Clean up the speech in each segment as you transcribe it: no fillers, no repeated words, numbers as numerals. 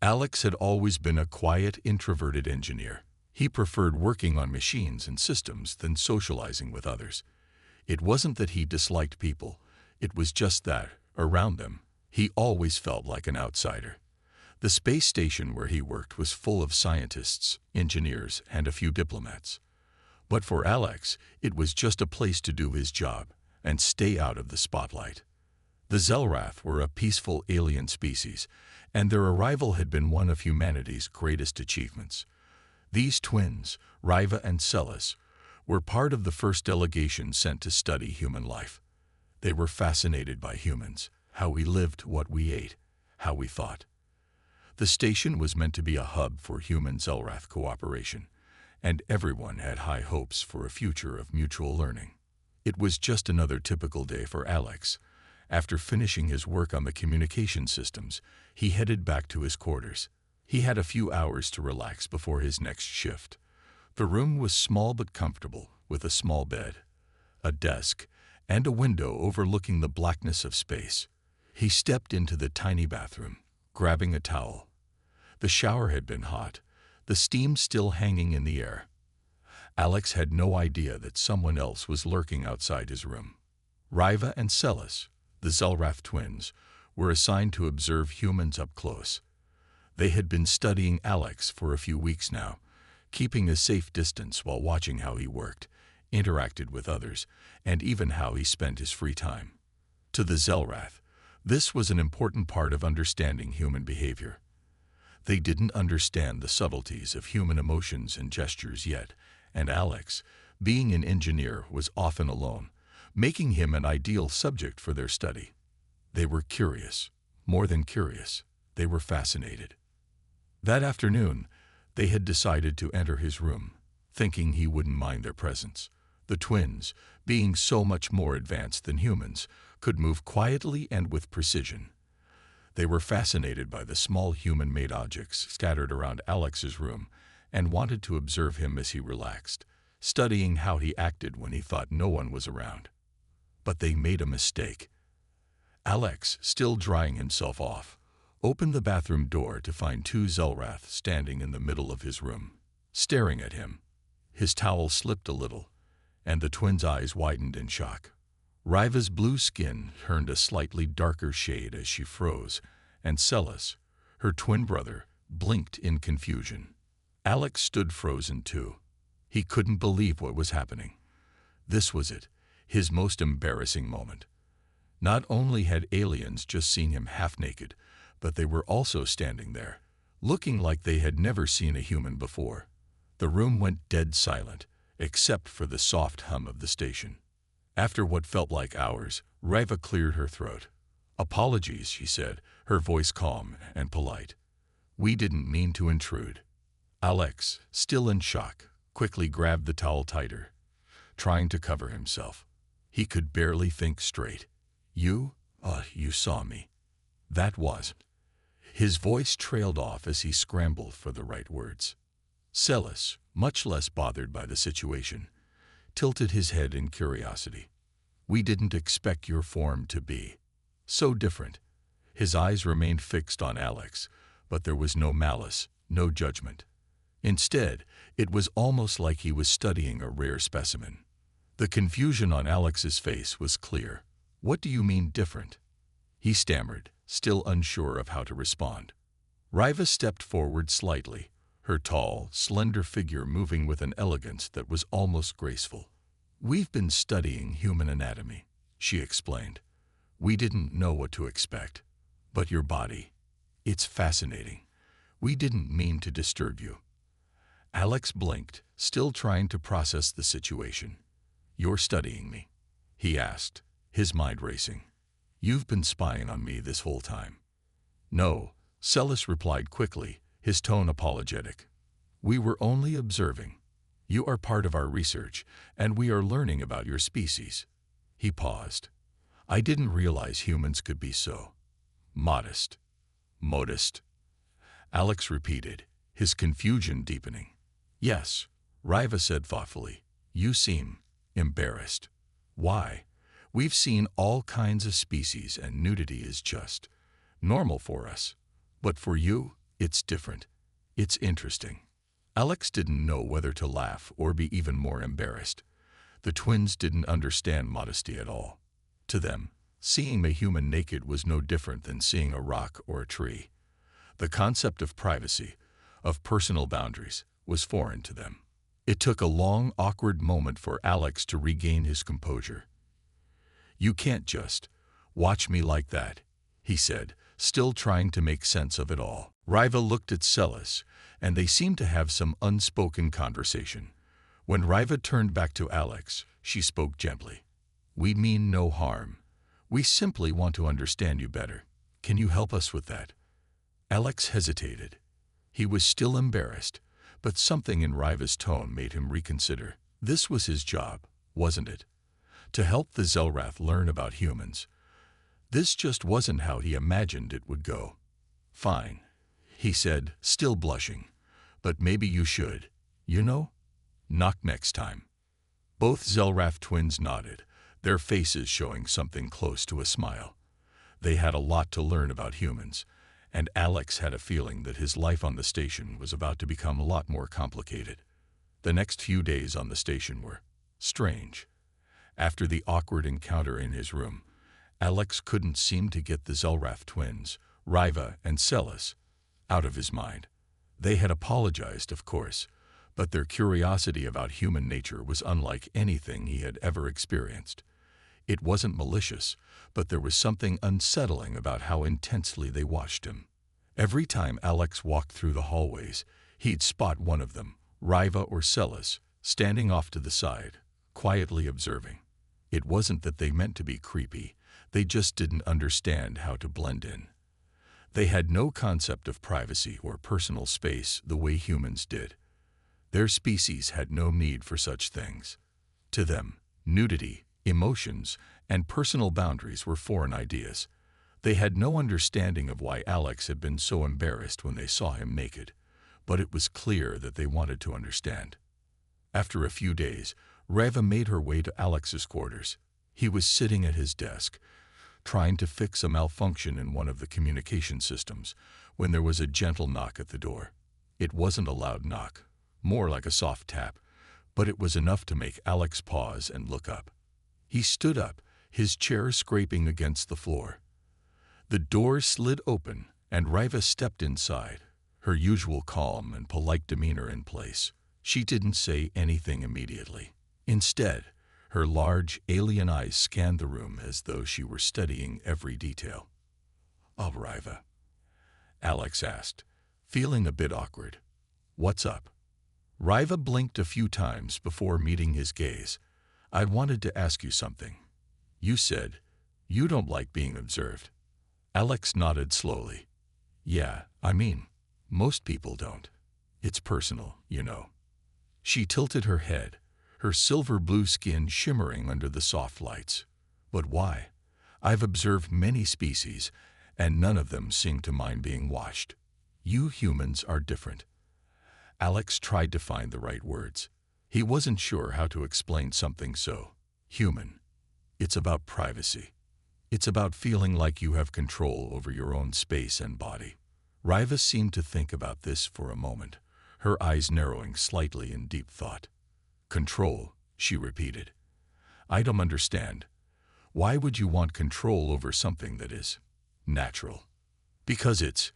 Alex had always been a quiet, introverted engineer. He preferred working on machines and systems than socializing with others. It wasn't that he disliked people. It was just that, around them, he always felt like an outsider. The space station where he worked was full of scientists, engineers, and a few diplomats. But for Alex, it was just a place to do his job and stay out of the spotlight. The Zelrath were a peaceful alien species, and their arrival had been one of humanity's greatest achievements. These twins, Riva and Celis, were part of the first delegation sent to study human life. They were fascinated by humans, how we lived, what we ate, how we thought. The station was meant to be a hub for human-Zelrath cooperation, and everyone had high hopes for a future of mutual learning. It was just another typical day for Alex. After finishing his work on the communication systems, he headed back to his quarters. He had a few hours to relax before his next shift. The room was small but comfortable, with a small bed, a desk, and a window overlooking the blackness of space. He stepped into the tiny bathroom, grabbing a towel. The shower had been hot, the steam still hanging in the air. Alex had no idea that someone else was lurking outside his room. Riva and Celis, the Zelrath twins, were assigned to observe humans up close. They had been studying Alex for a few weeks now, keeping a safe distance while watching how he worked, interacted with others, and even how he spent his free time. To the Zelrath, this was an important part of understanding human behavior. They didn't understand the subtleties of human emotions and gestures yet, and Alex, being an engineer, was often alone, making him an ideal subject for their study. They were curious. More than curious, they were fascinated. That afternoon, they had decided to enter his room, thinking he wouldn't mind their presence. The twins, being so much more advanced than humans, could move quietly and with precision. They were fascinated by the small human-made objects scattered around Alex's room and wanted to observe him as he relaxed, studying how he acted when he thought no one was around. But they made a mistake. Alex, still drying himself off, opened the bathroom door to find two Zelrath standing in the middle of his room, staring at him. His towel slipped a little, and the twins' eyes widened in shock. Riva's blue skin turned a slightly darker shade as she froze, and Celis, her twin brother, blinked in confusion. Alex stood frozen too. He couldn't believe what was happening. This was it, his most embarrassing moment. Not only had aliens just seen him half-naked, but they were also standing there, looking like they had never seen a human before. The room went dead silent, except for the soft hum of the station. After what felt like hours, Riva cleared her throat. "Apologies," she said, her voice calm and polite. "We didn't mean to intrude." Alex, still in shock, quickly grabbed the towel tighter, trying to cover himself. He could barely think straight. You saw me." That was. His voice trailed off as he scrambled for the right words. Celis, much less bothered by the situation, tilted his head in curiosity. "We didn't expect your form to be so different." His eyes remained fixed on Alex, but there was no malice, no judgment. Instead, it was almost like he was studying a rare specimen. The confusion on Alex's face was clear. "What do you mean different?" he stammered, still unsure of how to respond. Riva stepped forward slightly, her tall, slender figure moving with an elegance that was almost graceful. "We've been studying human anatomy," she explained. "We didn't know what to expect. But your body, it's fascinating. We didn't mean to disturb you." Alex blinked, still trying to process the situation. "You're studying me?" he asked, his mind racing. "You've been spying on me this whole time." "No," Celis replied quickly, his tone apologetic. "We were only observing. You are part of our research, and we are learning about your species." He paused. "I didn't realize humans could be so modest." Alex repeated, his confusion deepening. "Yes," Riva said thoughtfully. "You seem embarrassed." "Why? We've seen all kinds of species and nudity is just normal for us. But for you, It's different. It's interesting. Alex didn't know whether to laugh or be even more embarrassed. The twins didn't understand modesty at all. To them, seeing a human naked was no different than seeing a rock or a tree. The concept of privacy, of personal boundaries, was foreign to them. It took a long, awkward moment for Alex to regain his composure. "You can't just watch me like that," he said, still trying to make sense of it all. Riva looked at Celis, and they seemed to have some unspoken conversation. When Riva turned back to Alex, she spoke gently. "We mean no harm. We simply want to understand you better. Can you help us with that?" Alex hesitated. He was still embarrassed, but something in Riva's tone made him reconsider. This was his job, wasn't it? To help the Zelrath learn about humans. This just wasn't how he imagined it would go. "Fine," he said, still blushing. "But maybe you should. You know? Knock next time." Both Zelrath twins nodded, their faces showing something close to a smile. They had a lot to learn about humans, and Alex had a feeling that his life on the station was about to become a lot more complicated. The next few days on the station were strange. After the awkward encounter in his room, Alex couldn't seem to get the Zelrath twins, Riva and Celis, out of his mind. They had apologized, of course, but their curiosity about human nature was unlike anything he had ever experienced. It wasn't malicious, but there was something unsettling about how intensely they watched him. Every time Alex walked through the hallways, he'd spot one of them, Riva or Celis, standing off to the side, quietly observing. It wasn't that they meant to be creepy, they just didn't understand how to blend in. They had no concept of privacy or personal space the way humans did. Their species had no need for such things. To them, nudity, emotions, and personal boundaries were foreign ideas. They had no understanding of why Alex had been so embarrassed when they saw him naked, but it was clear that they wanted to understand. After a few days, Riva made her way to Alex's quarters. He was sitting at his desk, trying to fix a malfunction in one of the communication systems, when there was a gentle knock at the door. It wasn't a loud knock, more like a soft tap, but it was enough to make Alex pause and look up. He stood up, his chair scraping against the floor. The door slid open, and Riva stepped inside, her usual calm and polite demeanor in place. She didn't say anything immediately. Instead, her large, alien eyes scanned the room as though she were studying every detail. "Oh, Riva," Alex asked, feeling a bit awkward. "What's up?" Riva blinked a few times before meeting his gaze. "I wanted to ask you something. You said you don't like being observed." Alex nodded slowly. "Yeah, I mean, most people don't. It's personal, you know." She tilted her head, her silver blue skin shimmering under the soft lights. "But why? I've observed many species, and none of them seem to mind being watched. You humans are different." Alex tried to find the right words. He wasn't sure how to explain something so human. It's about privacy. It's about feeling like you have control over your own space and body. Riva seemed to think about this for a moment, her eyes narrowing slightly in deep thought. "Control," she repeated. "I don't understand. Why would you want control over something that is natural?" "Because it's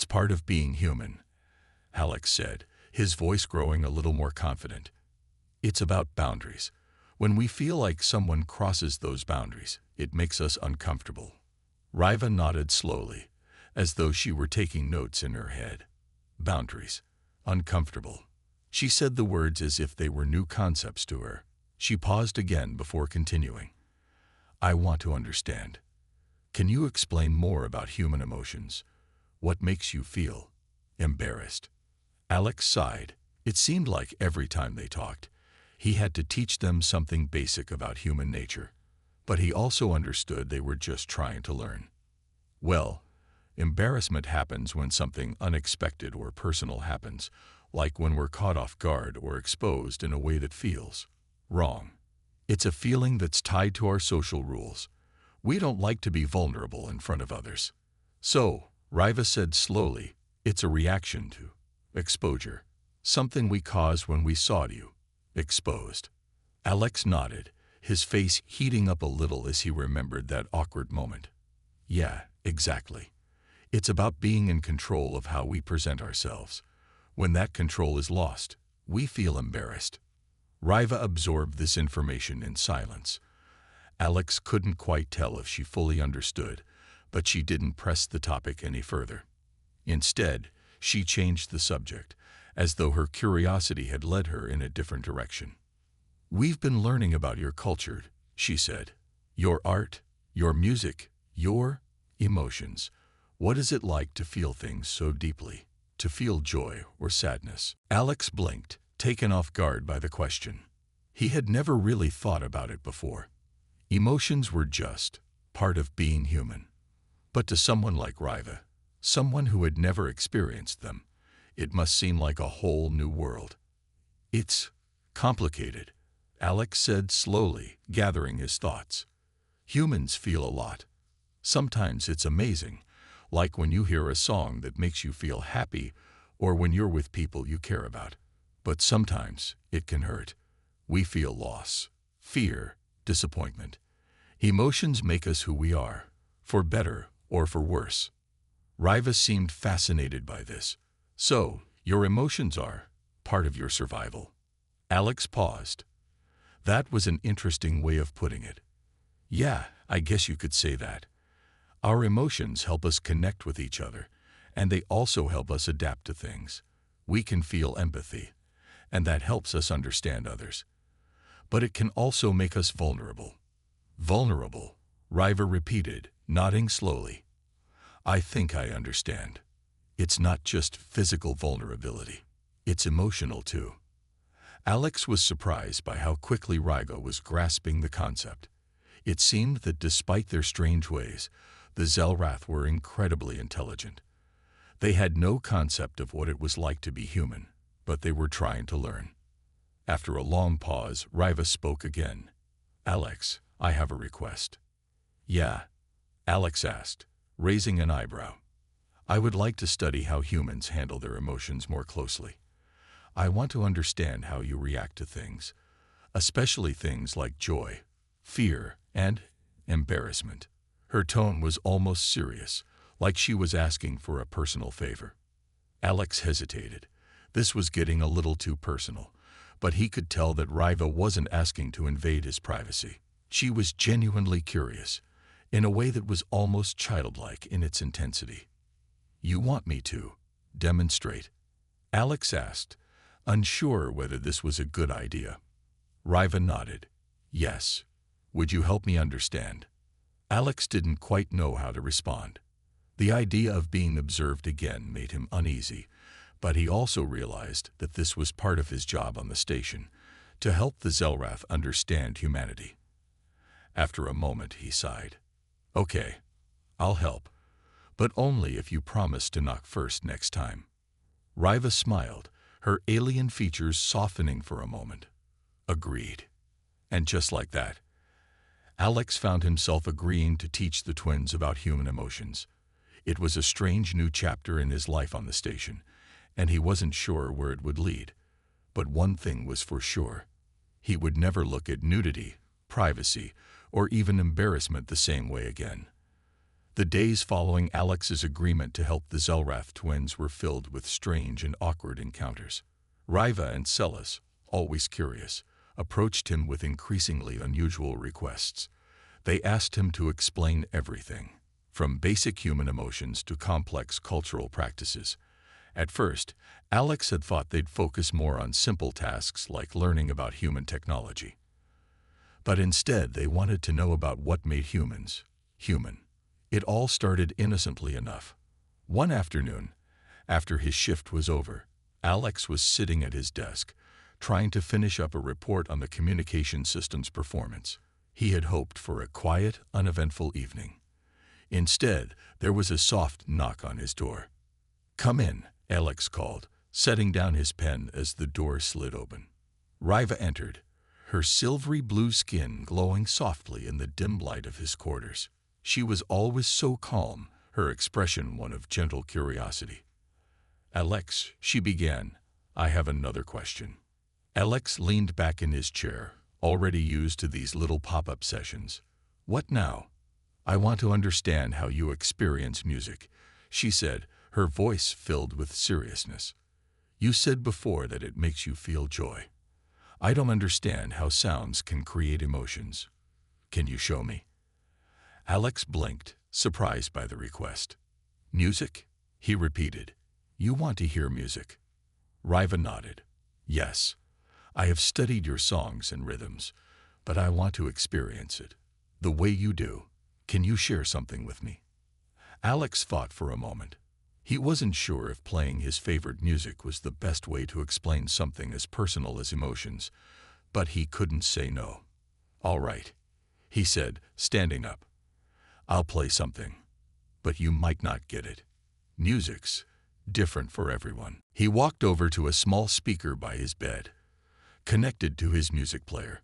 part of being human," Alex said, his voice growing a little more confident. "It's about boundaries. When we feel like someone crosses those boundaries, it makes us uncomfortable." Riva nodded slowly, as though she were taking notes in her head. Boundaries. Uncomfortable. She said the words as if they were new concepts to her. She paused again before continuing. "I want to understand. Can you explain more about human emotions? What makes you feel embarrassed?" Alex sighed. It seemed like every time they talked, he had to teach them something basic about human nature. But he also understood they were just trying to learn. "Well, embarrassment happens when something unexpected or personal happens, like when we're caught off guard or exposed in a way that feels wrong. It's a feeling that's tied to our social rules. We don't like to be vulnerable in front of others." "So," Riva said slowly, It's a reaction to exposure, something we cause when we saw you exposed. Alex nodded, his face heating up a little as he remembered that awkward moment. Yeah, exactly. It's about being in control of how we present ourselves. When that control is lost, we feel embarrassed. Riva absorbed this information in silence. Alex couldn't quite tell if she fully understood, but she didn't press the topic any further. Instead, she changed the subject, as though her curiosity had led her in a different direction. "We've been learning about your culture," she said. "Your art, your music, your emotions. What is it like to feel things so deeply? To feel joy or sadness?" Alex blinked, taken off guard by the question. He had never really thought about it before. Emotions were just part of being human. But to someone like Riva, someone who had never experienced them, it must seem like a whole new world. "It's complicated," Alex said slowly, gathering his thoughts. "Humans feel a lot. Sometimes it's amazing, like when you hear a song that makes you feel happy or when you're with people you care about. But sometimes it can hurt. We feel loss, fear, disappointment. Emotions make us who we are, for better or for worse." Riva seemed fascinated by this. "So, your emotions are part of your survival?" Alex paused. That was an interesting way of putting it. "Yeah, I guess you could say that. Our emotions help us connect with each other, and they also help us adapt to things. We can feel empathy, and that helps us understand others. But it can also make us vulnerable." "Vulnerable," Riva repeated, nodding slowly. "I think I understand. It's not just physical vulnerability. It's emotional too." Alex was surprised by how quickly Riva was grasping the concept. It seemed that despite their strange ways, the Zelrath were incredibly intelligent. They had no concept of what it was like to be human, but they were trying to learn. After a long pause, Riva spoke again. "Alex, I have a request." "Yeah?" Alex asked, raising an eyebrow. "I would like to study how humans handle their emotions more closely. I want to understand how you react to things, especially things like joy, fear, and embarrassment." Her tone was almost serious, like she was asking for a personal favor. Alex hesitated. This was getting a little too personal, but he could tell that Riva wasn't asking to invade his privacy. She was genuinely curious, in a way that was almost childlike in its intensity. "You want me to demonstrate?" Alex asked, unsure whether this was a good idea. Riva nodded. "Yes. Would you help me understand?" Alex didn't quite know how to respond. The idea of being observed again made him uneasy, but he also realized that this was part of his job on the station, to help the Zelrath understand humanity. After a moment, he sighed. "Okay, I'll help, but only if you promise to knock first next time." Riva smiled, her alien features softening for a moment. "Agreed." And just like that, Alex found himself agreeing to teach the twins about human emotions. It was a strange new chapter in his life on the station, and he wasn't sure where it would lead. But one thing was for sure. He would never look at nudity, privacy, or even embarrassment the same way again. The days following Alex's agreement to help the Zelrath twins were filled with strange and awkward encounters. Riva and Celis, always curious, approached him with increasingly unusual requests. They asked him to explain everything, from basic human emotions to complex cultural practices. At first, Alex had thought they'd focus more on simple tasks like learning about human technology. But instead, they wanted to know about what made humans human. It all started innocently enough. One afternoon, after his shift was over, Alex was sitting at his desk, trying to finish up a report on the communication system's performance. He had hoped for a quiet, uneventful evening. Instead, there was a soft knock on his door. "Come in," Alex called, setting down his pen as the door slid open. Riva entered, her silvery blue skin glowing softly in the dim light of his quarters. She was always so calm, her expression one of gentle curiosity. Alex, she began, I have another question. Alex leaned back in his chair, already used to these little pop-up sessions. What now? I want to understand how you experience music, she said, her voice filled with seriousness. You said before that it makes you feel joy. I don't understand how sounds can create emotions. Can you show me? Alex blinked, surprised by the request. Music? He repeated. You want to hear music? Riva nodded. Yes. I have studied your songs and rhythms, but I want to experience it. The way you do. Can you share something with me? Alex thought for a moment. He wasn't sure if playing his favorite music was the best way to explain something as personal as emotions, but he couldn't say no. All right, he said, standing up. I'll play something, but you might not get it. Music's different for everyone. He walked over to a small speaker by his bed, connected to his music player.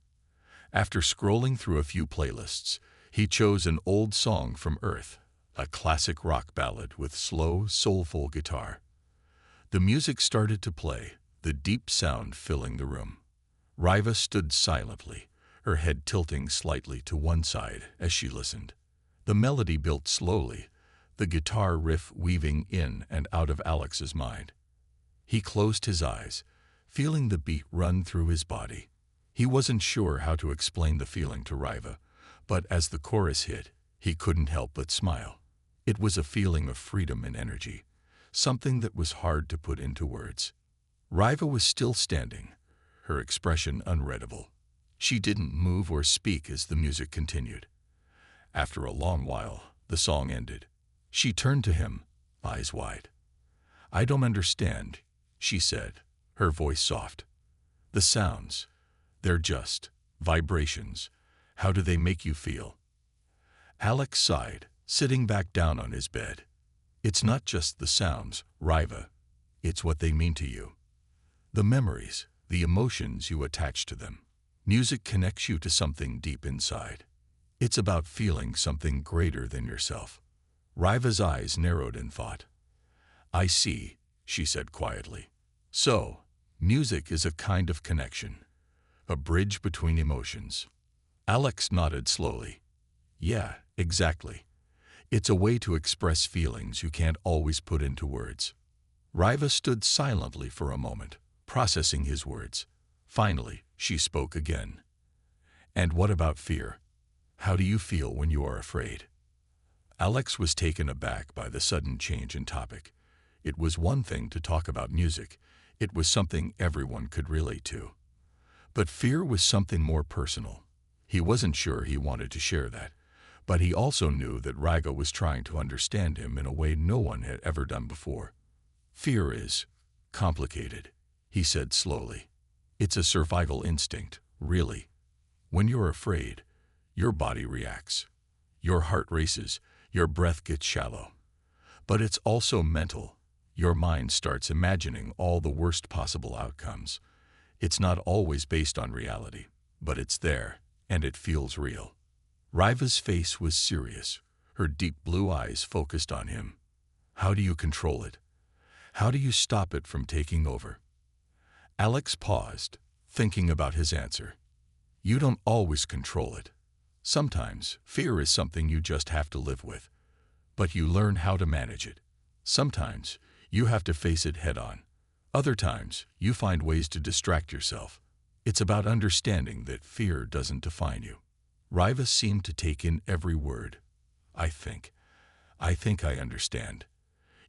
After scrolling through a few playlists, he chose an old song from Earth, a classic rock ballad with slow, soulful guitar. The music started to play, the deep sound filling the room. Riva stood silently, her head tilting slightly to one side as she listened. The melody built slowly, the guitar riff weaving in and out of Alex's mind. He closed his eyes, feeling the beat run through his body. He wasn't sure how to explain the feeling to Riva, but as the chorus hit, he couldn't help but smile. It was a feeling of freedom and energy, something that was hard to put into words. Riva was still standing, her expression unreadable. She didn't move or speak as the music continued. After a long while, the song ended. She turned to him, eyes wide. I don't understand, she said, her voice soft. The sounds, they're just vibrations. How do they make you feel? Alex sighed, sitting back down on his bed. It's not just the sounds, Riva. It's what they mean to you. The memories, the emotions you attach to them. Music connects you to something deep inside. It's about feeling something greater than yourself. Riva's eyes narrowed in thought. I see, she said quietly. So, music is a kind of connection, a bridge between emotions. Alex nodded slowly. Yeah, exactly. It's a way to express feelings you can't always put into words. Riva stood silently for a moment, processing his words. Finally, she spoke again. And what about fear? How do you feel when you are afraid? Alex was taken aback by the sudden change in topic. It was one thing to talk about music. It was something everyone could relate to. But fear was something more personal. He wasn't sure he wanted to share that, but he also knew that Riva was trying to understand him in a way no one had ever done before. Fear is complicated, he said slowly. It's a survival instinct, really. When you're afraid, your body reacts. Your heart races, your breath gets shallow. But it's also mental. Your mind starts imagining all the worst possible outcomes. It's not always based on reality, but it's there, and it feels real. Riva's face was serious, her deep blue eyes focused on him. How do you control it? How do you stop it from taking over? Alex paused, thinking about his answer. You don't always control it. Sometimes, fear is something you just have to live with, but you learn how to manage it. Sometimes, you have to face it head-on. Other times, you find ways to distract yourself. It's about understanding that fear doesn't define you. Riva seemed to take in every word. I think I understand.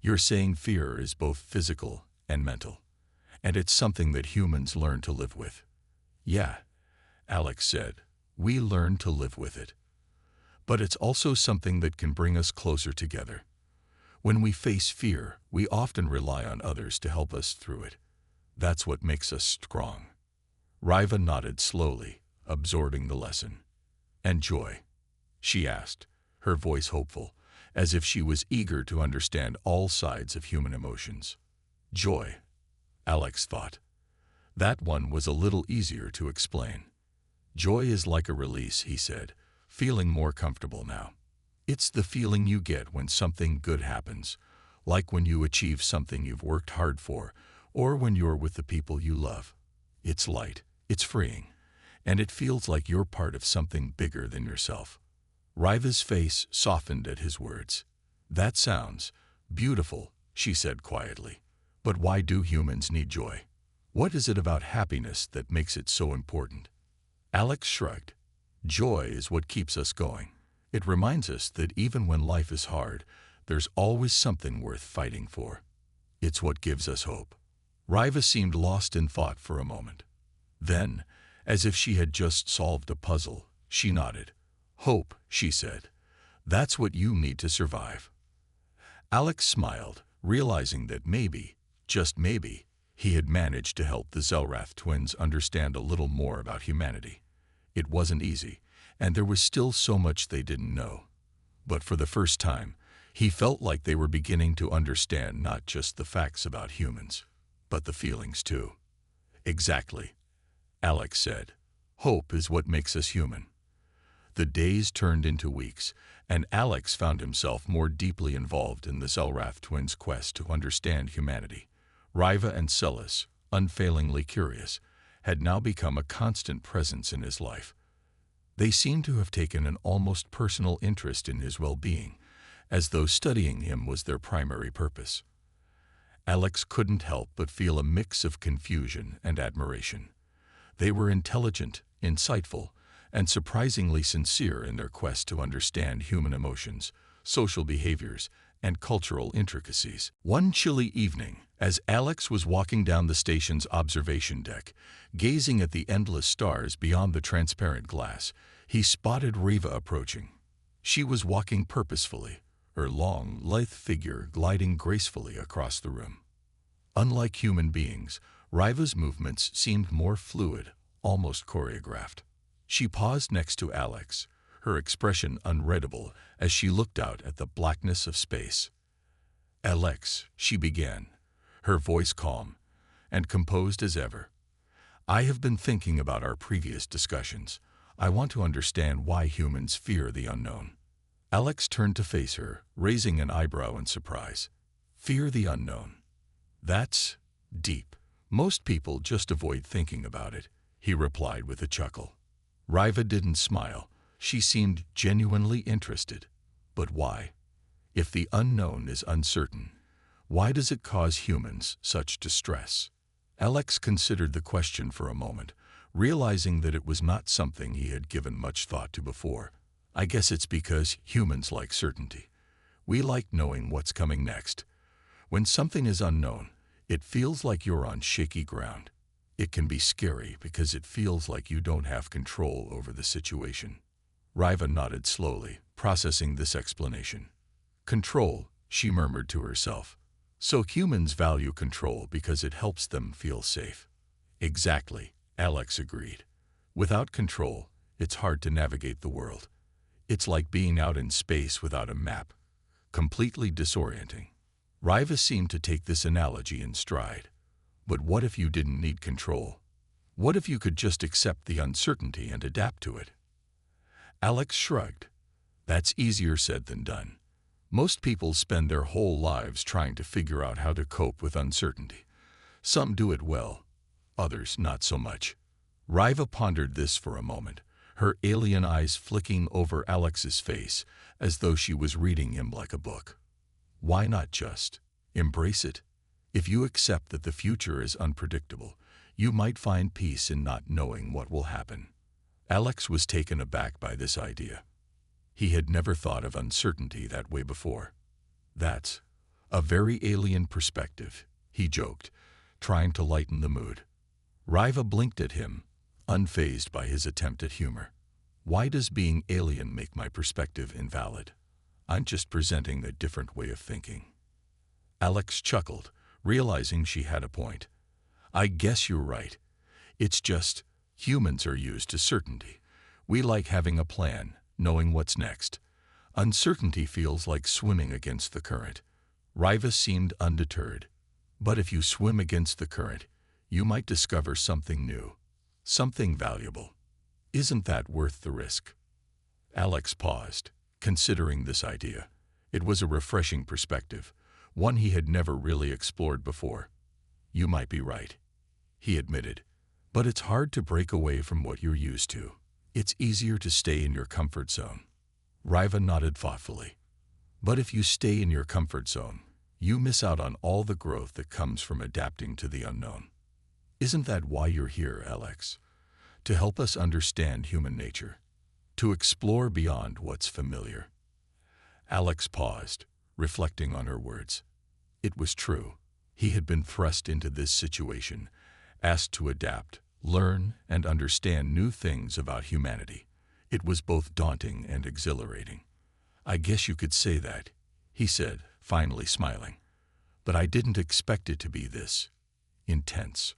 You're saying fear is both physical and mental, and it's something that humans learn to live with. Yeah, Alex said, we learn to live with it. But it's also something that can bring us closer together. When we face fear, we often rely on others to help us through it. That's what makes us strong. Riva nodded slowly, absorbing the lesson. And joy? She asked, her voice hopeful, as if she was eager to understand all sides of human emotions. Joy, Alex thought. That one was a little easier to explain. Joy is like a release, he said, feeling more comfortable now. It's the feeling you get when something good happens, like when you achieve something you've worked hard for, or when you're with the people you love. It's light, it's freeing, and it feels like you're part of something bigger than yourself. Riva's face softened at his words. That sounds beautiful, she said quietly. But why do humans need joy? What is it about happiness that makes it so important? Alex shrugged. Joy is what keeps us going. It reminds us that even when life is hard, there's always something worth fighting for. It's what gives us hope. Riva seemed lost in thought for a moment. Then, as if she had just solved a puzzle, she nodded. Hope, she said. That's what you need to survive. Alex smiled, realizing that maybe, just maybe, he had managed to help the Zelrath twins understand a little more about humanity. It wasn't easy, and there was still so much they didn't know. But for the first time, he felt like they were beginning to understand not just the facts about humans, but the feelings too. Exactly, Alex said. Hope is what makes us human. The days turned into weeks, and Alex found himself more deeply involved in the Zelrath twins' quest to understand humanity. Riva and Celis, unfailingly curious, had now become a constant presence in his life. They seemed to have taken an almost personal interest in his well-being, as though studying him was their primary purpose. Alex couldn't help but feel a mix of confusion and admiration. They were intelligent, insightful, and surprisingly sincere in their quest to understand human emotions, social behaviors, and cultural intricacies. One chilly evening, as Alex was walking down the station's observation deck, gazing at the endless stars beyond the transparent glass, he spotted Riva approaching. She was walking purposefully, her long, lithe figure gliding gracefully across the room. Unlike human beings, Riva's movements seemed more fluid, almost choreographed. She paused next to Alex, her expression unreadable as she looked out at the blackness of space. Alex, she began, her voice calm and composed as ever. I have been thinking about our previous discussions. I want to understand why humans fear the unknown. Alex turned to face her, raising an eyebrow in surprise. Fear the unknown. That's deep. Most people just avoid thinking about it, he replied with a chuckle. Riva didn't smile. She seemed genuinely interested. But why? If the unknown is uncertain, why does it cause humans such distress? Alex considered the question for a moment, realizing that it was not something he had given much thought to before. I guess it's because humans like certainty. We like knowing what's coming next. When something is unknown, it feels like you're on shaky ground. It can be scary because it feels like you don't have control over the situation. Riva nodded slowly, processing this explanation. Control, she murmured to herself. So humans value control because it helps them feel safe. Exactly, Alex agreed. Without control, it's hard to navigate the world. It's like being out in space without a map, completely disorienting. Riva seemed to take this analogy in stride. But what if you didn't need control? What if you could just accept the uncertainty and adapt to it? Alex shrugged. That's easier said than done. Most people spend their whole lives trying to figure out how to cope with uncertainty. Some do it well, others not so much. Riva pondered this for a moment, her alien eyes flicking over Alex's face as though she was reading him like a book. Why not just embrace it? If you accept that the future is unpredictable, you might find peace in not knowing what will happen. Alex was taken aback by this idea. He had never thought of uncertainty that way before. That's a very alien perspective, he joked, trying to lighten the mood. Riva blinked at him, unfazed by his attempt at humor. Why does being alien make my perspective invalid? I'm just presenting a different way of thinking. Alex chuckled, realizing she had a point. I guess you're right. It's just, humans are used to certainty. We like having a plan, knowing what's next. Uncertainty feels like swimming against the current. Riva seemed undeterred. But if you swim against the current, you might discover something new, something valuable. Isn't that worth the risk? Alex paused, considering this idea. It was a refreshing perspective, one he had never really explored before. "You might be right," he admitted, "but it's hard to break away from what you're used to. It's easier to stay in your comfort zone." Riva nodded thoughtfully. "But if you stay in your comfort zone, you miss out on all the growth that comes from adapting to the unknown. Isn't that why you're here, Alex? To help us understand human nature, to explore beyond what's familiar." Alex paused, reflecting on her words. It was true. He had been thrust into this situation, asked to adapt, learn, and understand new things about humanity. It was both daunting and exhilarating. "I guess you could say that," he said, finally smiling. "But I didn't expect it to be this intense."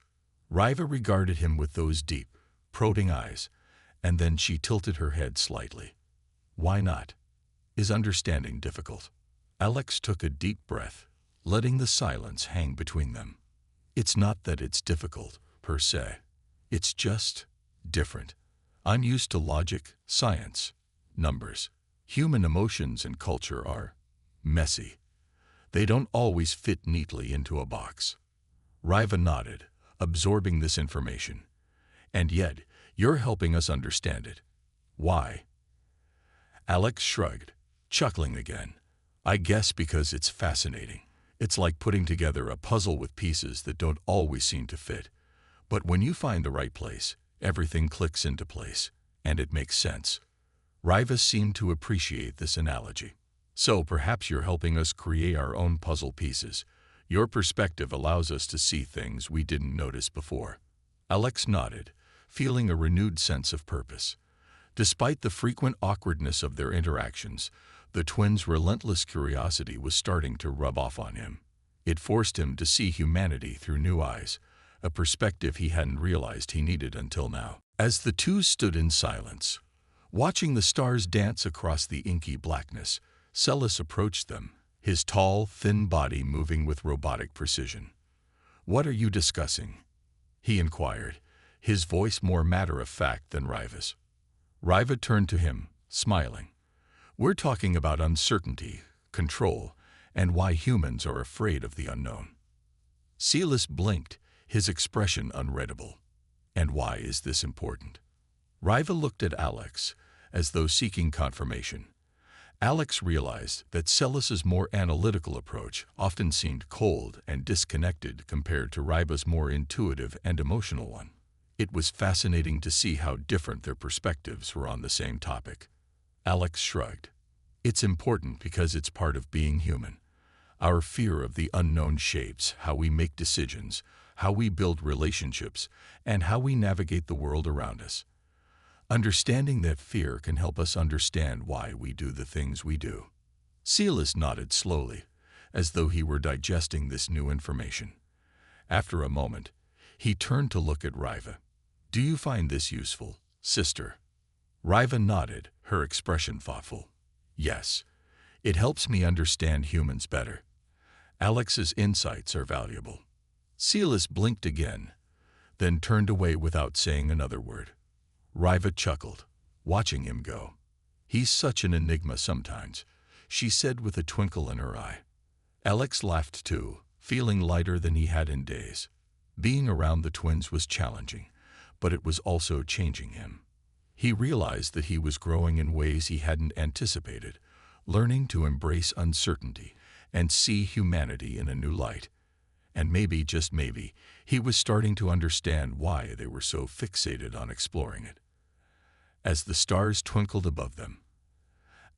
Riva regarded him with those deep, probing eyes, and then she tilted her head slightly. "Why not? Is understanding difficult?" Alex took a deep breath, letting the silence hang between them. "It's not that it's difficult, per se. It's just different. I'm used to logic, science, numbers. Human emotions and culture are messy. They don't always fit neatly into a box." Riva nodded, absorbing this information. "And yet, you're helping us understand it. Why?" Alex shrugged, chuckling again. "I guess because it's fascinating. It's like putting together a puzzle with pieces that don't always seem to fit. But when you find the right place, everything clicks into place, and it makes sense." Riva seemed to appreciate this analogy. "So perhaps you're helping us create our own puzzle pieces. Your perspective allows us to see things we didn't notice before." Alex nodded, feeling a renewed sense of purpose. Despite the frequent awkwardness of their interactions, the twins' relentless curiosity was starting to rub off on him. It forced him to see humanity through new eyes, a perspective he hadn't realized he needed until now. As the two stood in silence, watching the stars dance across the inky blackness, Celis approached them, his tall, thin body moving with robotic precision. "What are you discussing?" he inquired, his voice more matter-of-fact than Riva's. Riva turned to him, smiling. "We're talking about uncertainty, control, and why humans are afraid of the unknown." Celis blinked, his expression unreadable. "And why is this important?" Riva looked at Alex, as though seeking confirmation. Alex realized that Celis's more analytical approach often seemed cold and disconnected compared to Riva's more intuitive and emotional one. It was fascinating to see how different their perspectives were on the same topic. Alex shrugged. "It's important because it's part of being human. Our fear of the unknown shapes how we make decisions, how we build relationships, and how we navigate the world around us. Understanding that fear can help us understand why we do the things we do." Celis nodded slowly, as though he were digesting this new information. After a moment, he turned to look at Riva. "Do you find this useful, sister?" Riva nodded, her expression thoughtful. "Yes. It helps me understand humans better. Alex's insights are valuable." Celis blinked again, then turned away without saying another word. Riva chuckled, watching him go. "He's such an enigma sometimes," she said with a twinkle in her eye. Alex laughed too, feeling lighter than he had in days. Being around the twins was challenging, but it was also changing him. He realized that he was growing in ways he hadn't anticipated, learning to embrace uncertainty and see humanity in a new light. And maybe, just maybe, he was starting to understand why they were so fixated on exploring it. As the stars twinkled above them,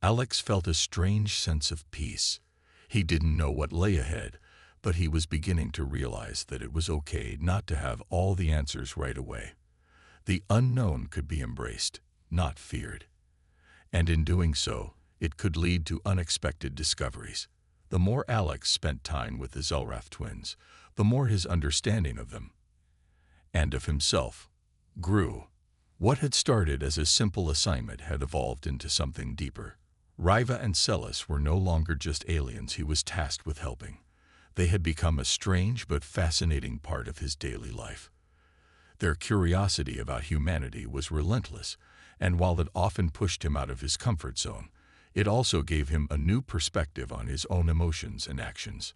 Alex felt a strange sense of peace. He didn't know what lay ahead, but he was beginning to realize that it was okay not to have all the answers right away. The unknown could be embraced, not feared. And in doing so, it could lead to unexpected discoveries. The more Alex spent time with the Zelrath twins, the more his understanding of them, and of himself, grew. What had started as a simple assignment had evolved into something deeper. Riva and Celis were no longer just aliens he was tasked with helping. They had become a strange but fascinating part of his daily life. Their curiosity about humanity was relentless, and while it often pushed him out of his comfort zone, it also gave him a new perspective on his own emotions and actions.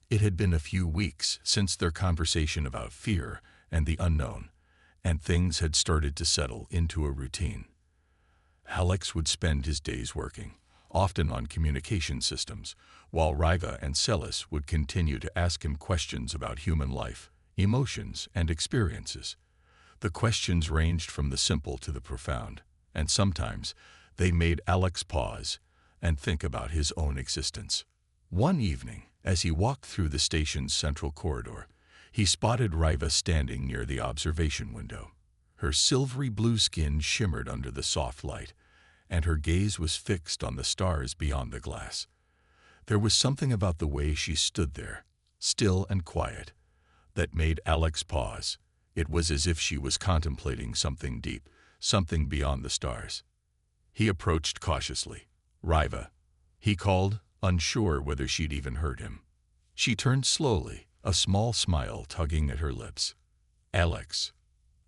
It had been a few weeks since their conversation about fear and the unknown, and things had started to settle into a routine. Alex would spend his days working, often on communication systems, while Riva and Celis would continue to ask him questions about human life, emotions, and experiences. The questions ranged from the simple to the profound, and sometimes they made Alex pause and think about his own existence. One evening, as he walked through the station's central corridor, he spotted Riva standing near the observation window. Her silvery blue skin shimmered under the soft light, and her gaze was fixed on the stars beyond the glass. There was something about the way she stood there, still and quiet, that made Alex pause. It was as if she was contemplating something deep, something beyond the stars. He approached cautiously. "Riva," he called, unsure whether she'd even heard him. She turned slowly, a small smile tugging at her lips. "Alex,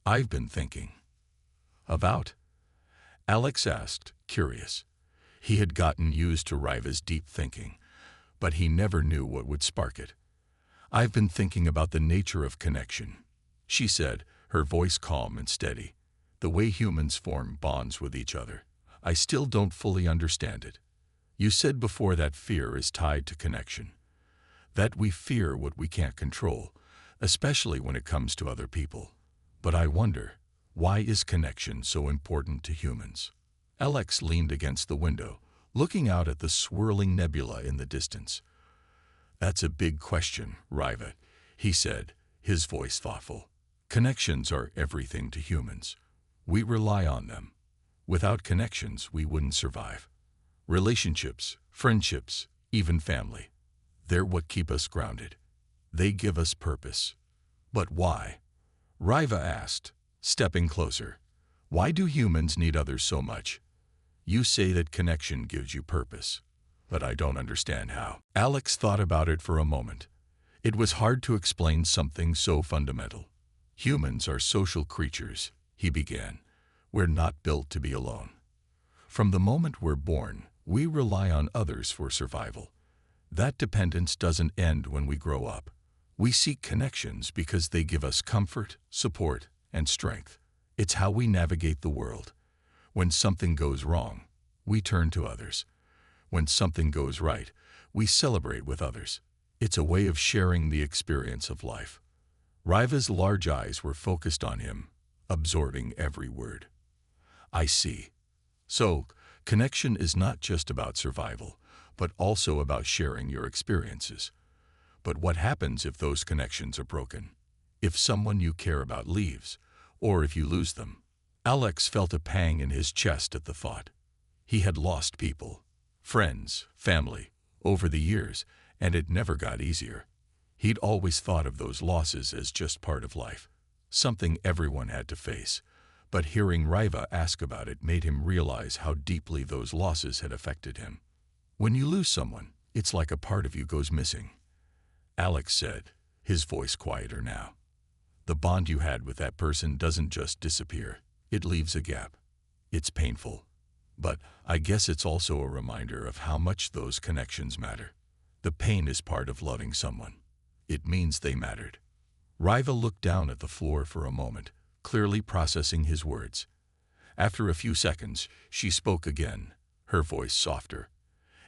I've been thinking." "About?" Alex asked, curious. He had gotten used to Riva's deep thinking, but he never knew what would spark it. "I've been thinking about the nature of connection," she said, her voice calm and steady. "The way humans form bonds with each other. I still don't fully understand it. You said before that fear is tied to connection. That we fear what we can't control, especially when it comes to other people. But I wonder, why is connection so important to humans?" Alex leaned against the window, looking out at the swirling nebula in the distance. "That's a big question, Riva," he said, his voice thoughtful. "Connections are everything to humans. We rely on them. Without connections, we wouldn't survive. Relationships, friendships, even family. They're what keep us grounded. They give us purpose." "But why?" Riva asked, stepping closer. "Why do humans need others so much? You say that connection gives you purpose, but I don't understand how." Alex thought about it for a moment. It was hard to explain something so fundamental. "Humans are social creatures," he began. "We're not built to be alone. From the moment we're born, we rely on others for survival. That dependence doesn't end when we grow up. We seek connections because they give us comfort, support, and strength. It's how we navigate the world. When something goes wrong, we turn to others. When something goes right, we celebrate with others. It's a way of sharing the experience of life." Riva's large eyes were focused on him, absorbing every word. "I see. So, connection is not just about survival, but also about sharing your experiences. But what happens if those connections are broken? If someone you care about leaves, or if you lose them?" Alex felt a pang in his chest at the thought. He had lost people, friends, family, over the years, and it never got easier. He'd always thought of those losses as just part of life, something everyone had to face. But hearing Riva ask about it made him realize how deeply those losses had affected him. "When you lose someone, it's like a part of you goes missing," Alex said, his voice quieter now. "The bond you had with that person doesn't just disappear. It leaves a gap. It's painful. But I guess it's also a reminder of how much those connections matter. The pain is part of loving someone. It means they mattered." Riva looked down at the floor for a moment, clearly processing his words. After a few seconds, she spoke again, her voice softer.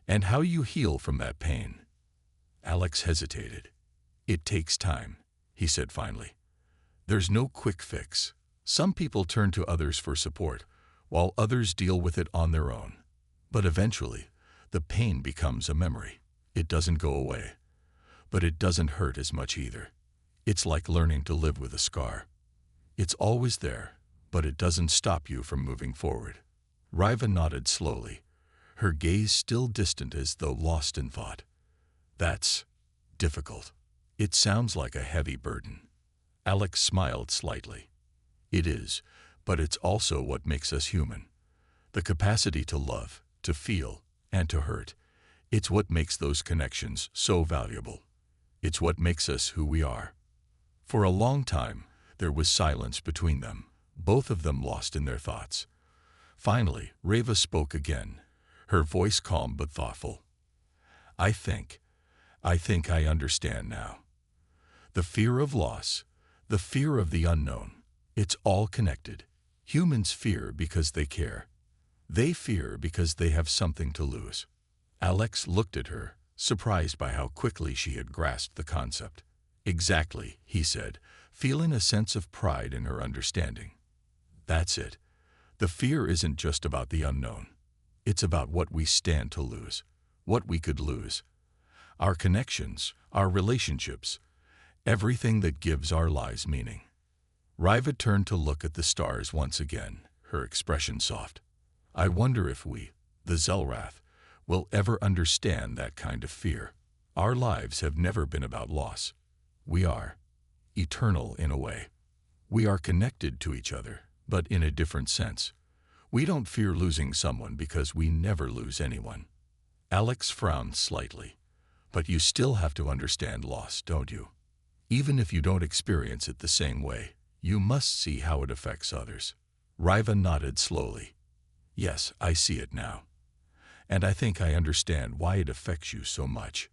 "And how you heal from that pain?" Alex hesitated. "It takes time," he said finally. "There's no quick fix. Some people turn to others for support, while others deal with it on their own. But eventually, the pain becomes a memory. It doesn't go away. But it doesn't hurt as much either. It's like learning to live with a scar. It's always there, but it doesn't stop you from moving forward." Riva nodded slowly, her gaze still distant as though lost in thought. "That's difficult. It sounds like a heavy burden." Alex smiled slightly. "It is, but it's also what makes us human. The capacity to love, to feel, and to hurt. It's what makes those connections so valuable. It's what makes us who we are." For a long time, there was silence between them, both of them lost in their thoughts. Finally, Riva spoke again, her voice calm but thoughtful. "I think I think I understand now. The fear of loss, the fear of the unknown, it's all connected. Humans fear because they care. They fear because they have something to lose. Alex looked at her, surprised by how quickly she had grasped the concept. Exactly, he said, feeling a sense of pride in her understanding. That's it. The fear isn't just about the unknown. It's about what we stand to lose, what we could lose. Our connections, our relationships, everything that gives our lives meaning. Riva turned to look at the stars once again, her expression soft. I wonder if we, the Zelrath, will ever understand that kind of fear. Our lives have never been about loss. We are eternal in a way. We are connected to each other, but in a different sense. We don't fear losing someone because we never lose anyone. Alex frowned slightly. But you still have to understand loss, don't you? Even if you don't experience it the same way, you must see how it affects others. Riva nodded slowly. Yes, I see it now. And I think I understand why it affects you so much.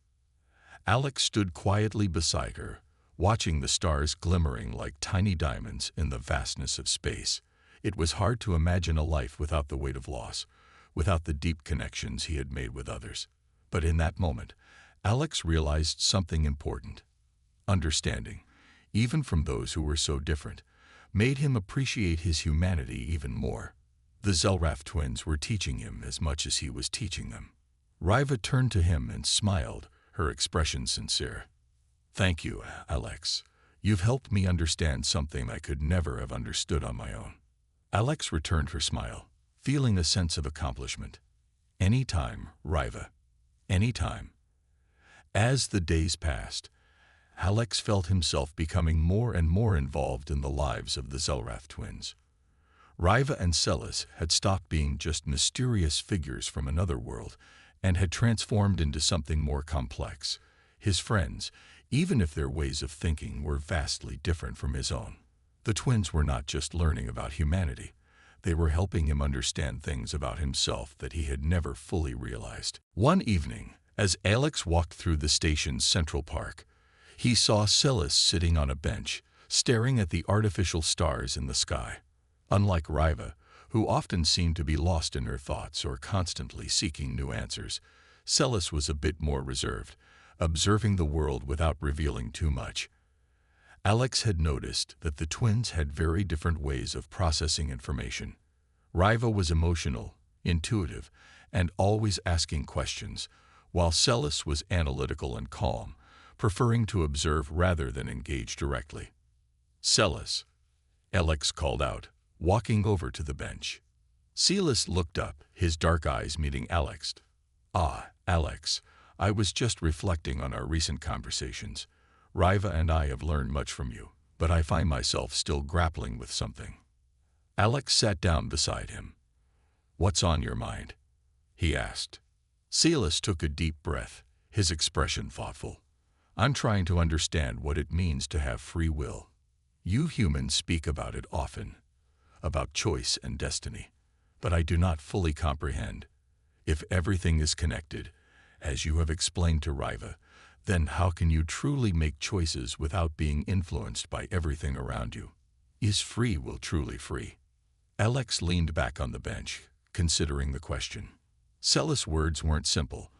Alex stood quietly beside her, watching the stars glimmering like tiny diamonds in the vastness of space. It was hard to imagine a life without the weight of loss, without the deep connections he had made with others. But in that moment, Alex realized something important. Understanding, even from those who were so different, made him appreciate his humanity even more. The Zelrath twins were teaching him as much as he was teaching them. Riva turned to him and smiled, her expression sincere. Thank you, Alex. You've helped me understand something I could never have understood on my own. Alex returned her smile, feeling a sense of accomplishment. Anytime, Riva. Anytime. As the days passed, Alex felt himself becoming more and more involved in the lives of the Zelrath twins. Riva and Celis had stopped being just mysterious figures from another world and had transformed into something more complex. His friends, even if their ways of thinking were vastly different from his own. The twins were not just learning about humanity. They were helping him understand things about himself that he had never fully realized. One evening, as Alex walked through the station's Central Park, he saw Celis sitting on a bench, staring at the artificial stars in the sky. Unlike Riva, who often seemed to be lost in her thoughts or constantly seeking new answers, Celis was a bit more reserved, observing the world without revealing too much. Alex had noticed that the twins had very different ways of processing information. Riva was emotional, intuitive, and always asking questions, while Celis was analytical and calm, preferring to observe rather than engage directly. Celis, Alex called out, walking over to the bench. Celis looked up, his dark eyes meeting Alex. Ah, Alex, I was just reflecting on our recent conversations. Riva and I have learned much from you, but I find myself still grappling with something. Alex sat down beside him. What's on your mind? He asked. Celis took a deep breath, his expression thoughtful. I'm trying to understand what it means to have free will. You humans speak about it often, about choice and destiny, but I do not fully comprehend. If everything is connected, as you have explained to Riva, then how can you truly make choices without being influenced by everything around you? Is free will truly free? Alex leaned back on the bench, considering the question. Celis' words weren't simple,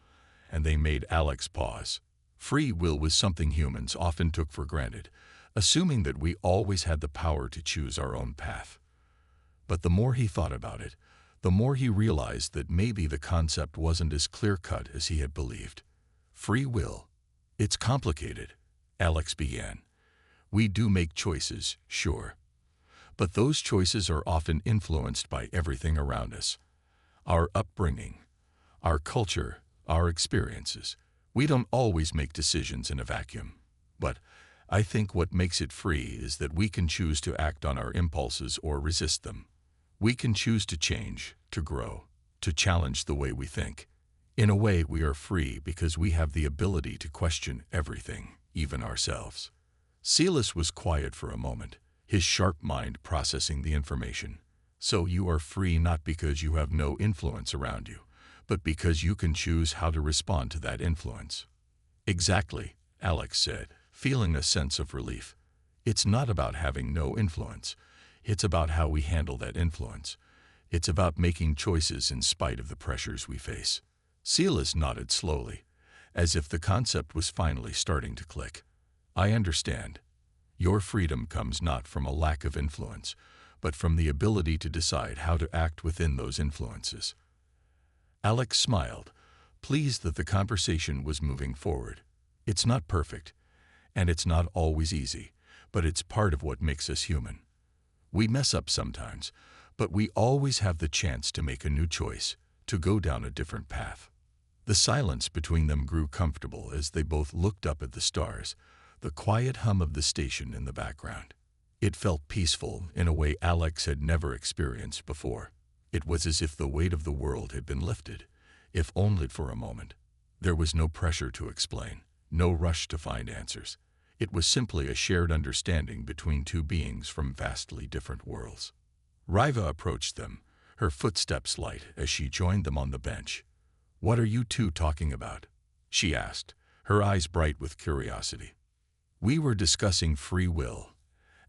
and they made Alex pause. Free will was something humans often took for granted, assuming that we always had the power to choose our own path. But the more he thought about it, the more he realized that maybe the concept wasn't as clear-cut as he had believed. Free will. It's complicated, Alex began. We do make choices, sure. But those choices are often influenced by everything around us. Our upbringing, our culture, our experiences. We don't always make decisions in a vacuum. But I think what makes it free is that we can choose to act on our impulses or resist them. We can choose to change, to grow, to challenge the way we think. In a way, we are free because we have the ability to question everything, even ourselves. Celis was quiet for a moment, his sharp mind processing the information. So you are free not because you have no influence around you, but because you can choose how to respond to that influence. Exactly, Alex said, feeling a sense of relief. It's not about having no influence. It's about how we handle that influence. It's about making choices in spite of the pressures we face. Silas nodded slowly, as if the concept was finally starting to click. I understand. Your freedom comes not from a lack of influence, but from the ability to decide how to act within those influences. Alex smiled, pleased that the conversation was moving forward. It's not perfect, and it's not always easy, but it's part of what makes us human. We mess up sometimes, but we always have the chance to make a new choice, to go down a different path. The silence between them grew comfortable as they both looked up at the stars, the quiet hum of the station in the background. It felt peaceful in a way Alex had never experienced before. It was as if the weight of the world had been lifted, if only for a moment. There was no pressure to explain, no rush to find answers. It was simply a shared understanding between two beings from vastly different worlds. Riva approached them, her footsteps light as she joined them on the bench. "What are you two talking about?" she asked, her eyes bright with curiosity. "We were discussing free will,"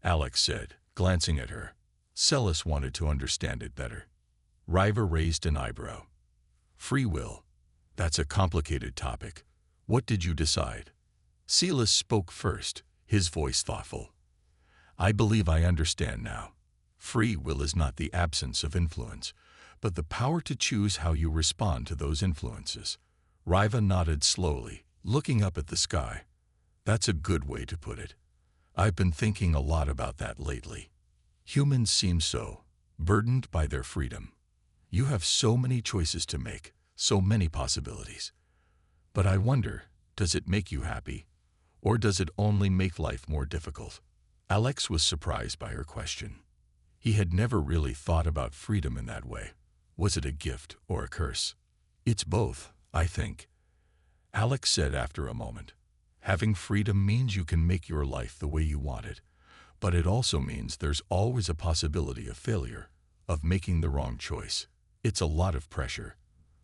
Alex said, glancing at her. Celis wanted to understand it better. Riva raised an eyebrow. "Free will? That's a complicated topic. What did you decide?" Silas spoke first, his voice thoughtful. "I believe I understand now. Free will is not the absence of influence, but the power to choose how you respond to those influences." Riva nodded slowly, looking up at the sky. "That's a good way to put it. I've been thinking a lot about that lately. Humans seem so burdened by their freedom. You have so many choices to make, so many possibilities. But I wonder, does it make you happy? Or does it only make life more difficult?" Alex was surprised by her question. He had never really thought about freedom in that way. Was it a gift or a curse? "It's both, I think," Alex said after a moment. "Having freedom means you can make your life the way you want it, but it also means there's always a possibility of failure, of making the wrong choice. It's a lot of pressure,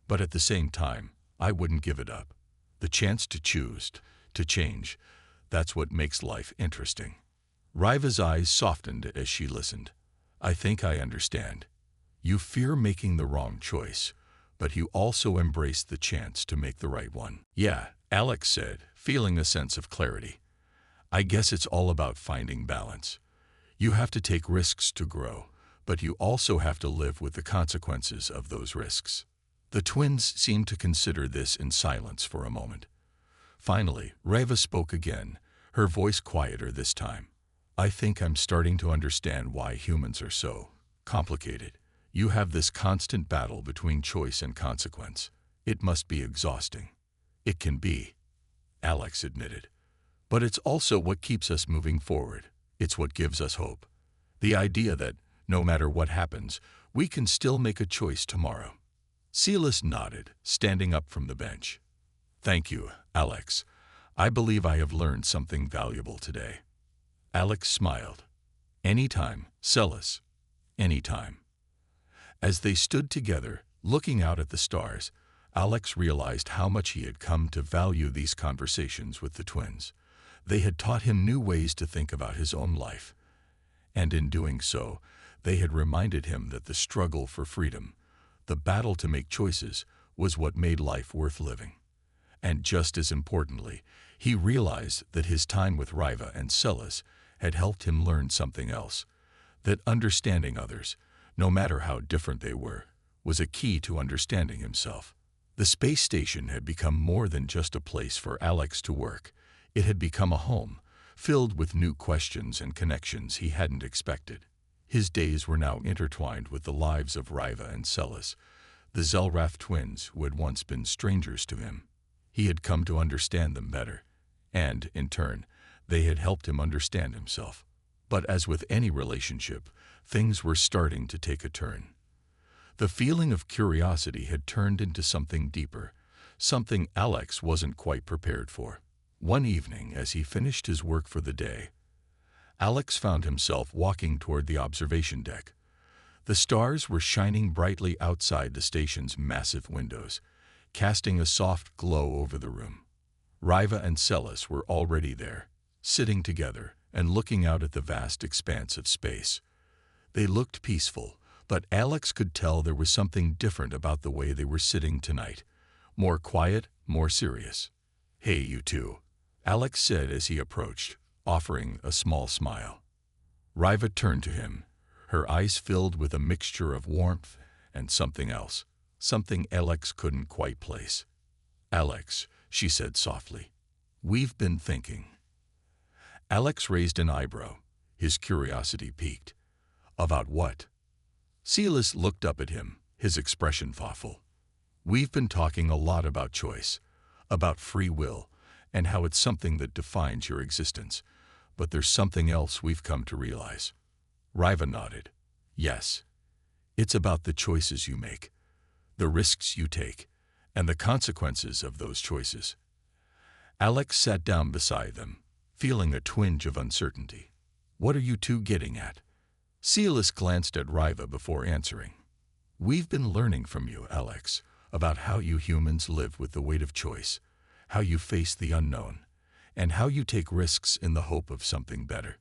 but at the same time, I wouldn't give it up. The chance to choose, to change, that's what makes life interesting." Riva's eyes softened as she listened. "I think I understand. You fear making the wrong choice, but you also embrace the chance to make the right one." "Yeah," Alex said, feeling a sense of clarity. "I guess it's all about finding balance. You have to take risks to grow, but you also have to live with the consequences of those risks." The twins seemed to consider this in silence for a moment. Finally, Riva spoke again, her voice quieter this time. "I think I'm starting to understand why humans are so complicated. You have this constant battle between choice and consequence. It must be exhausting." "It can be," Alex admitted. "But it's also what keeps us moving forward. It's what gives us hope. The idea that, no matter what happens, we can still make a choice tomorrow." Silas nodded, standing up from the bench. "Thank you, Alex. I believe I have learned something valuable today." Alex smiled. "Anytime, Silas. Anytime." As they stood together, looking out at the stars, Alex realized how much he had come to value these conversations with the twins. They had taught him new ways to think about his own life. And in doing so, they had reminded him that the struggle for freedom, the battle to make choices, was what made life worth living. And just as importantly, he realized that his time with Riva and Silas had helped him learn something else, that understanding others, no matter how different they were, was a key to understanding himself. The space station had become more than just a place for Alex to work. It had become a home, filled with new questions and connections he hadn't expected. His days were now intertwined with the lives of Riva and Silas, the Zelrath twins who had once been strangers to him. He had come to understand them better, and, in turn, they had helped him understand himself. But as with any relationship, things were starting to take a turn. The feeling of curiosity had turned into something deeper, something Alex wasn't quite prepared for. One evening, as he finished his work for the day, Alex found himself walking toward the observation deck. The stars were shining brightly outside the station's massive windows, casting a soft glow over the room. Riva and Celis were already there, sitting together and looking out at the vast expanse of space. They looked peaceful, but Alex could tell there was something different about the way they were sitting tonight. More quiet, more serious. "Hey, you two," Alex said as he approached, offering a small smile. Riva turned to him, her eyes filled with a mixture of warmth and something else, something Alex couldn't quite place. "Alex," she said softly, "we've been thinking." Alex raised an eyebrow, his curiosity piqued. "About what?" Celis looked up at him, his expression thoughtful. "We've been talking a lot about choice, about free will, and how it's something that defines your existence. But there's something else we've come to realize." Riva nodded. "Yes. It's about the choices you make, the risks you take, and the consequences of those choices." Alex sat down beside them, feeling a twinge of uncertainty. "What are you two getting at?" Celis glanced at Riva before answering. "We've been learning from you, Alex, about how you humans live with the weight of choice, how you face the unknown, and how you take risks in the hope of something better.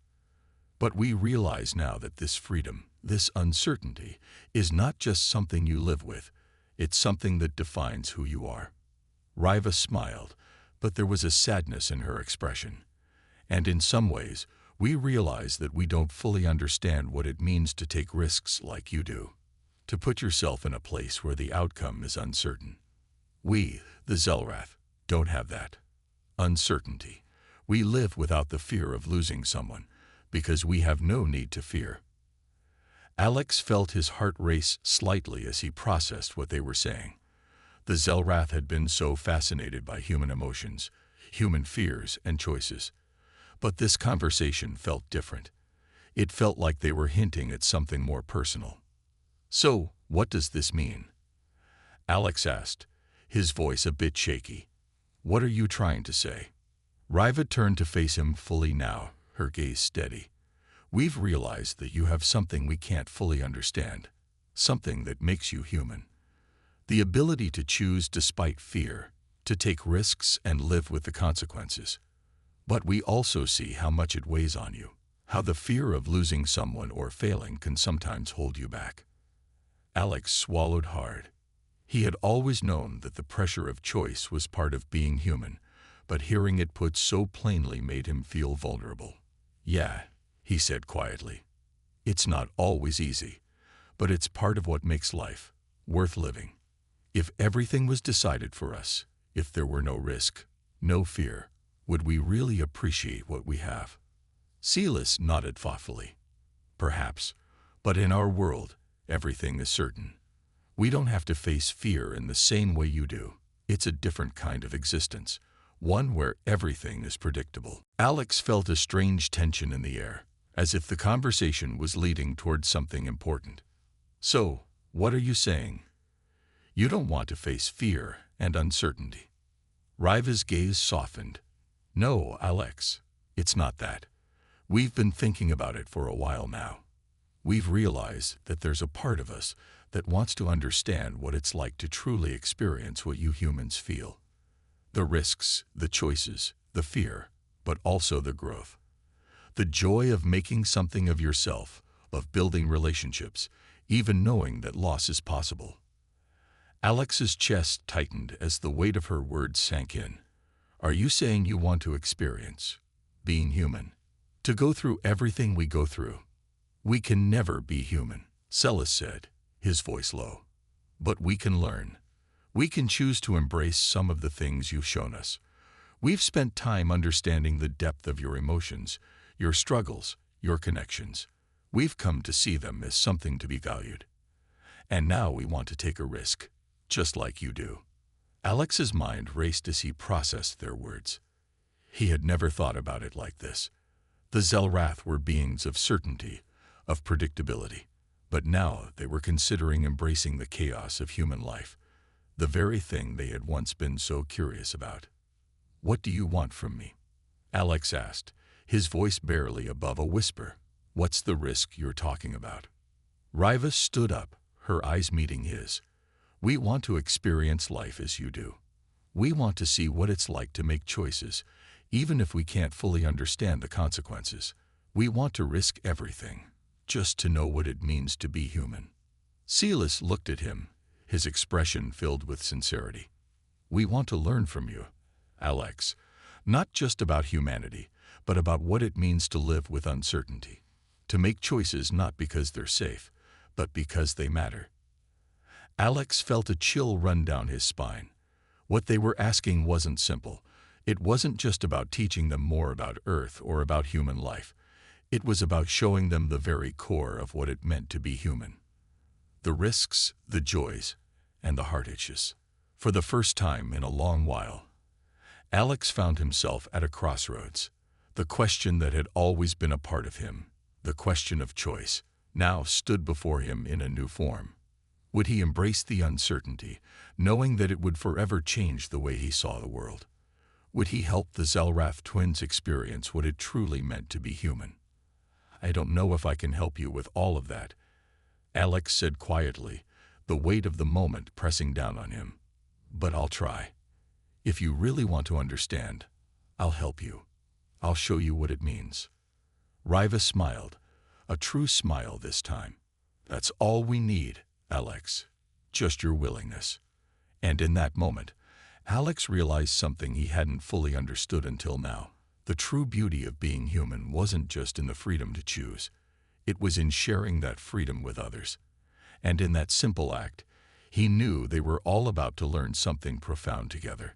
But we realize now that this freedom, this uncertainty, is not just something you live with, it's something that defines who you are." Riva smiled, but there was a sadness in her expression. "And in some ways, we realize that we don't fully understand what it means to take risks like you do, to put yourself in a place where the outcome is uncertain. We, the Zelrath, don't have that uncertainty. We live without the fear of losing someone, because we have no need to fear." Alex felt his heart race slightly as he processed what they were saying. The Zelrath had been so fascinated by human emotions, human fears and choices. But this conversation felt different. It felt like they were hinting at something more personal. "So, what does this mean?" Alex asked, his voice a bit shaky. "What are you trying to say?" Riva turned to face him fully now, her gaze steady. "We've realized that you have something we can't fully understand, something that makes you human. The ability to choose despite fear, to take risks and live with the consequences. But we also see how much it weighs on you, how the fear of losing someone or failing can sometimes hold you back." Alex swallowed hard. He had always known that the pressure of choice was part of being human, but hearing it put so plainly made him feel vulnerable. "Yeah," he said quietly. "It's not always easy, but it's part of what makes life worth living. If everything was decided for us, if there were no risk, no fear, would we really appreciate what we have?" Celis nodded thoughtfully. "Perhaps, but in our world, everything is certain. We don't have to face fear in the same way you do. It's a different kind of existence, one where everything is predictable." Alex felt a strange tension in the air, as if the conversation was leading towards something important. "So, what are you saying? You don't want to face fear and uncertainty?" Riva's gaze softened. "No, Alex, it's not that. We've been thinking about it for a while now. We've realized that there's a part of us that wants to understand what it's like to truly experience what you humans feel. The risks, the choices, the fear, but also the growth. The joy of making something of yourself, of building relationships, even knowing that loss is possible." Alex's chest tightened as the weight of her words sank in. "Are you saying you want to experience being human? To go through everything we go through?" "We can never be human," Celis said, his voice low. "But we can learn. We can choose to embrace some of the things you've shown us. We've spent time understanding the depth of your emotions, your struggles, your connections. We've come to see them as something to be valued. And now we want to take a risk, just like you do." Alex's mind raced as he processed their words. He had never thought about it like this. The Zelrath were beings of certainty, of predictability, but now they were considering embracing the chaos of human life, the very thing they had once been so curious about. "What do you want from me?" Alex asked, his voice barely above a whisper. "What's the risk you're talking about?" Riva stood up, her eyes meeting his. "We want to experience life as you do. We want to see what it's like to make choices, even if we can't fully understand the consequences. We want to risk everything, just to know what it means to be human. Silas looked at him, his expression filled with sincerity. We want to learn from you, Alex, not just about humanity, but about what it means to live with uncertainty, to make choices not because they're safe, but because they matter. Alex felt a chill run down his spine. What they were asking wasn't simple. It wasn't just about teaching them more about Earth or about human life. It was about showing them the very core of what it meant to be human. The risks, the joys, and the heart itches. For the first time in a long while, Alex found himself at a crossroads. The question that had always been a part of him, the question of choice, now stood before him in a new form. Would he embrace the uncertainty, knowing that it would forever change the way he saw the world? Would he help the Zelrath twins experience what it truly meant to be human? I don't know if I can help you with all of that, Alex said quietly, the weight of the moment pressing down on him. But I'll try. If you really want to understand, I'll help you. I'll show you what it means. Riva smiled, a true smile this time. That's all we need, Alex. Just your willingness. And in that moment, Alex realized something he hadn't fully understood until now. The true beauty of being human wasn't just in the freedom to choose. It was in sharing that freedom with others. And in that simple act, he knew they were all about to learn something profound together.